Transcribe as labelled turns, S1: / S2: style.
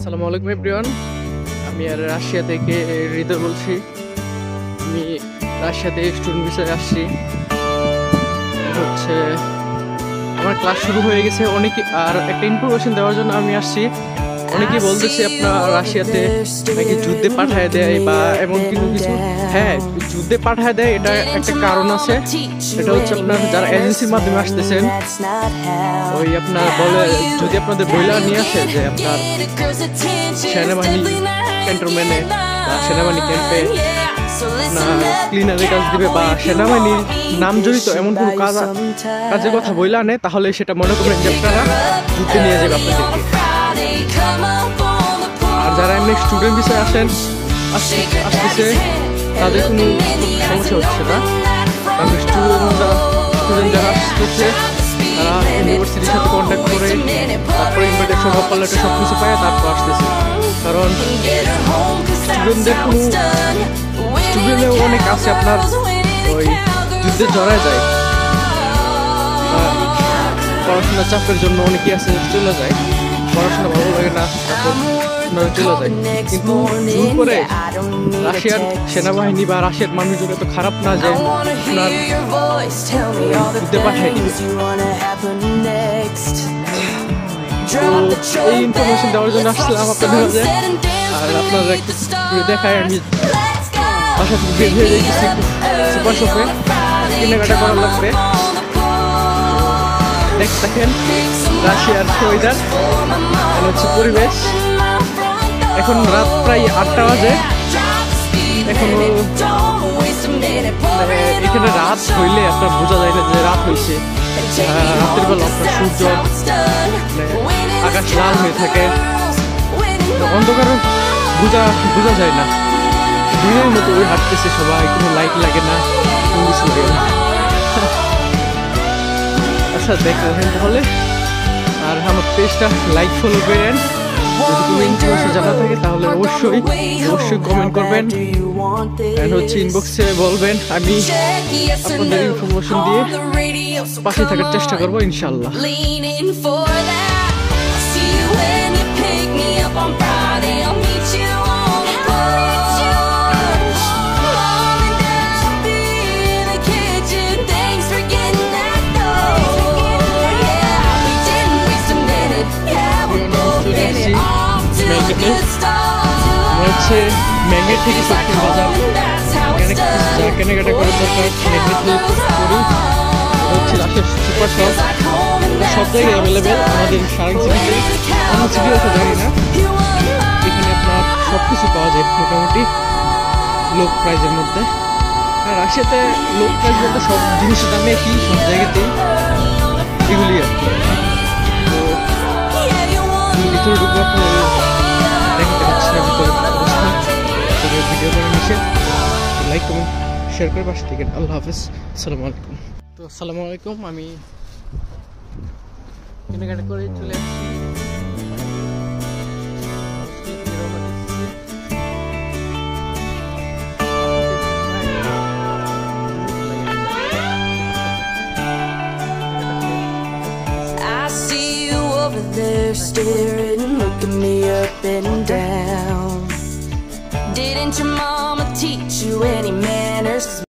S1: আসসালামু আলাইকুম এভরিওয়ান, আমি আর রাশিয়া থেকে হৃদয় বলছি। আমি রাশিয়াতে স্টুডেন্ট ভিসায় আসছি। হচ্ছে আমার ক্লাস শুরু হয়ে গেছে। অনেকে আর একটা ইনফরমেশন দেওয়ার জন্য আমি আসছি। অনেকেই বলতেছে আপনার রাশিয়াতে নাকি যুদ্ধে পাঠায় দেয় বা এমন কিছু কিছু। হ্যাঁ, যুদ্ধে পাঠায় দেয়, এটা একটা কারণ আছে। এটা হচ্ছে আপনার যারা এজেন্সির মাধ্যমে আসতেছেন, ওই আপনার বলে যদি আপনাদের বইলা নিয়ে আসে যে আপনার সেনাবাহিনী ক্যান্টনমেন্টে বা সেনাবাহিনী ক্যাম্পে ক্লিনারের কাজ দিবে বা সেনাবাহিনীর নাম জড়িত এমন কোনো কাজের কথা বইলা আনে, তাহলে সেটা মনে করবেন যে আপনারা যুদ্ধে নিয়ে যাবে আপনাদেরকে। আর যারা এমনি স্টুডেন্ট ভিসায় আসতেছে তাদের কোনো সমস্যা হচ্ছে না। কারণ স্টুডেন্ট যারা আসতেছে তারা ইউনিভার্সিটির সাথে কন্ট্যাক্ট করে তারপরে ইনভাইটেশন অফার লেটার সব কিছু পায় তারপর আসতেছে। কারণ স্টুডেন্টও অনেক আছে আপনার ওই যুদ্ধে জড়ায় যায়, পড়াশোনার চাপের জন্য অনেকেই আছে চলে যায়, পড়াশোনা ভালো লাগে না তারপর চলে যায়। কিন্তু জোর করে রাশিয়ার সেনাবাহিনী বা রাশিয়ার মানুষজন এত খারাপ না যে আপনার যুদ্ধে পাঠায় দিবে। এই ইনফরমেশন দেওয়ার জন্য আসছিলাম আপনাদের মাঝে। আর আপনারা একটু দেখায় আমি বাসা থেকে বের হয়ে যাইতেছি সুপার শপে, কেনাকাটা করা লাগবে। দেখেন রাশিয়ার ওয়েদার, হচ্ছে পরিবেশ। এখন রাত প্রায় 8টা বাজে। এখনো এখানে রাত হইলে আপনার বোঝা যায় না যে রাত হয়েছে। রাতের বেলা আপনার সূর্য আকাশ লাল হয়ে থাকে, অন্ধকার বোঝা যায় না। দিনের মতো ওই হাঁটতেছে সবাই, কোনো লাইট লাগে না, কোনো কিছু লাগে না। আচ্ছা দেখেন তাহলে, আর আমার পেজটা লাইক ফলো করেন। যদি কোনো ইনফরমেশন জানা থাকে তাহলে অবশ্যই কমেন্ট করবেন, হচ্ছে ইনবক্সে বলবেন। আমি আপনাদের ইনফরমেশন দিয়ে পাশে থাকার চেষ্টা করবো ইনশাল্লাহ। হচ্ছে ম্যাগনেট থেকে শক্তির বাজার, কেনাকাটা করে দরকার ম্যাগনেট করি। হচ্ছে রাশিয়ার সুপার শপ, সব জায়গায় অ্যাভেলেবেল। আমাদের সারাং সিটিতে, অন্য সিটি আছে জানি না, এখানে আপনার সব কিছু পাওয়া যায় মোটামুটি লো প্রাইজের মধ্যে। আর রাশিয়াতে লো প্রাইস বলতে সব জিনিসের দামে কি সব জায়গাতেই এগুলি আর কি। তো ভিতরে ঢুকবো, দেখতে পাচ্ছি ভিতরে অবস্থা। ভিডিও করে নিচে লাইক কমেন্ট শেয়ার করে পাশে থেকে। আল্লাহ হাফেজ, আসসালামু আলাইকুম। তো আসসালামু আলাইকুম, আমি কেনাকাটা করে চলে আসছি।
S2: They're staring, looking me up and down. Didn't your mama teach you any manners?